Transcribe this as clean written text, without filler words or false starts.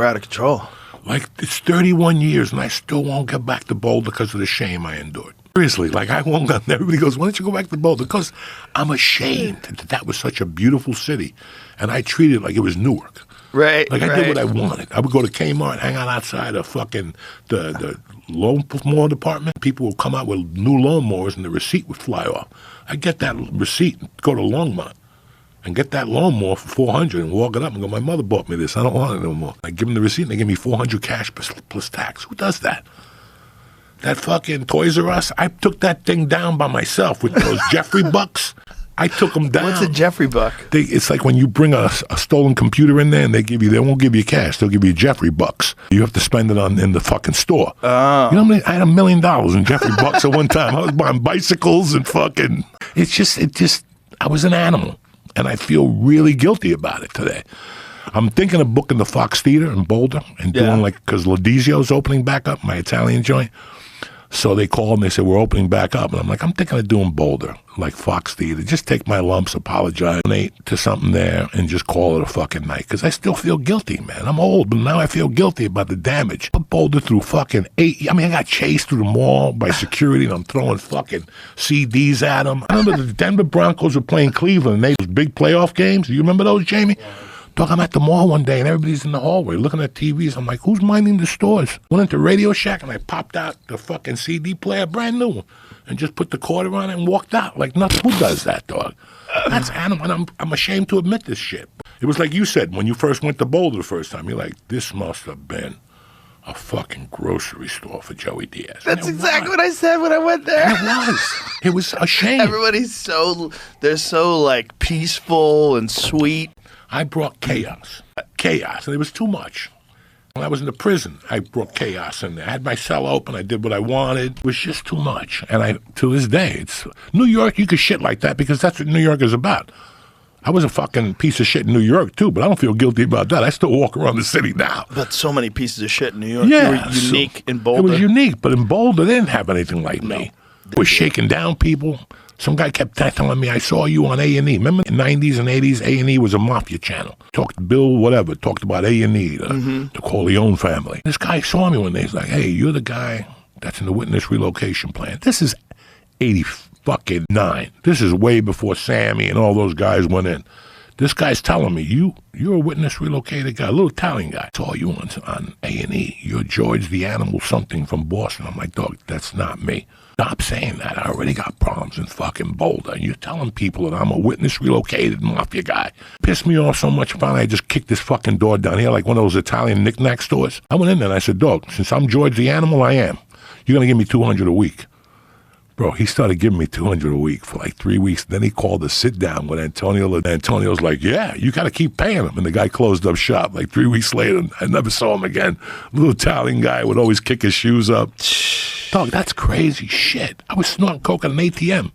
out of control. Like, it's 31 years, and I still won't get back to Boulder because of the shame I endured. Seriously, like, I won't go. Everybody goes, why don't you go back to Boulder? Because I'm ashamed that was such a beautiful city, and I treated it like it was Newark. Right. Like, I did what I wanted. I would go to Kmart, hang out outside of fucking the lawnmower department. People would come out with new lawnmowers, and the receipt would fly off. I'd get that receipt and go to Longmont and get that lawnmower for $400 and walk it up and go, my mother bought me this. I don't want it no more. I give them the receipt, and they give me $400 cash plus tax. Who does that? That fucking Toys R Us, I took that thing down by myself with those Jeffrey bucks. I took them down. What's a Jeffrey buck? It's like when you bring a stolen computer in there and they won't give you cash. They'll give you Jeffrey bucks. You have to spend it in the fucking store. Oh. You know what I mean? I had $1 million in Jeffrey bucks at one time. I was buying bicycles and fucking. I was an animal, and I feel really guilty about it today. I'm thinking of booking the Fox Theater in Boulder and doing because Ladizio's opening back up, my Italian joint. So they called and they said, we're opening back up. And I'm like, I'm thinking of doing Boulder, like Fox Theater. Just take my lumps, apologize, donate to something there, and just call it a fucking night. Because I still feel guilty, man. I'm old, but now I feel guilty about the damage. Put Boulder through fucking I got chased through the mall by security, and I'm throwing fucking CDs at them. I remember the Denver Broncos were playing Cleveland, and they those big playoff games. Do you remember those, Jamie? Yeah. Dog, I'm at the mall one day, and everybody's in the hallway looking at TVs. I'm like, who's minding the stores? Went into Radio Shack, and I popped out the fucking CD player, brand new one, and just put the quarter on it and walked out like nothing. Who does that, dog? That's animal, and I'm ashamed to admit this shit. It was like you said when you first went to Boulder the first time. You're like, this must have been a fucking grocery store for Joey Diaz. That's exactly what I said when I went there. And it was a shame. Everybody's they're so like peaceful and sweet. I brought chaos, and it was too much. When I was in the prison, I brought chaos in there. I had my cell open. I did what I wanted. It was just too much. And to this day, it's New York, you could shit like that because that's what New York is about. I was a fucking piece of shit in New York, too, but I don't feel guilty about that. I still walk around the city now. But so many pieces of shit in New York. Yeah. You were unique in Boulder. It was unique, but in Boulder, they didn't have anything like me. It was shaking down people. Some guy kept telling me, I saw you on A&E. Remember in the 90s and 80s, A&E was a mafia channel. Talked to Bill, whatever, talked about A&E, the Corleone family. This guy saw me one day. He's like, hey, you're the guy that's in the witness relocation plan. This is 89. This is way before Sammy and all those guys went in. This guy's telling me, you're a witness relocated guy, a little Italian guy. I saw you on A&E. You're George the Animal something from Boston. I'm like, dog, that's not me. Stop saying that. I already got problems in fucking Boulder. And you're telling people that I'm a witness relocated mafia guy. Pissed me off so much, finally I just kicked this fucking door down here like one of those Italian knick-knack stores. I went in there and I said, dog, since I'm George the Animal, I am. You're going to give me $200 a week. Bro, he started giving me $200 a week for like 3 weeks. Then he called to sit down with Antonio. Antonio's like, yeah, you got to keep paying him. And the guy closed up shop. Like 3 weeks later, I never saw him again. Little Italian guy would always kick his shoes up. Dog, that's crazy shit. I was snorting coke at an ATM.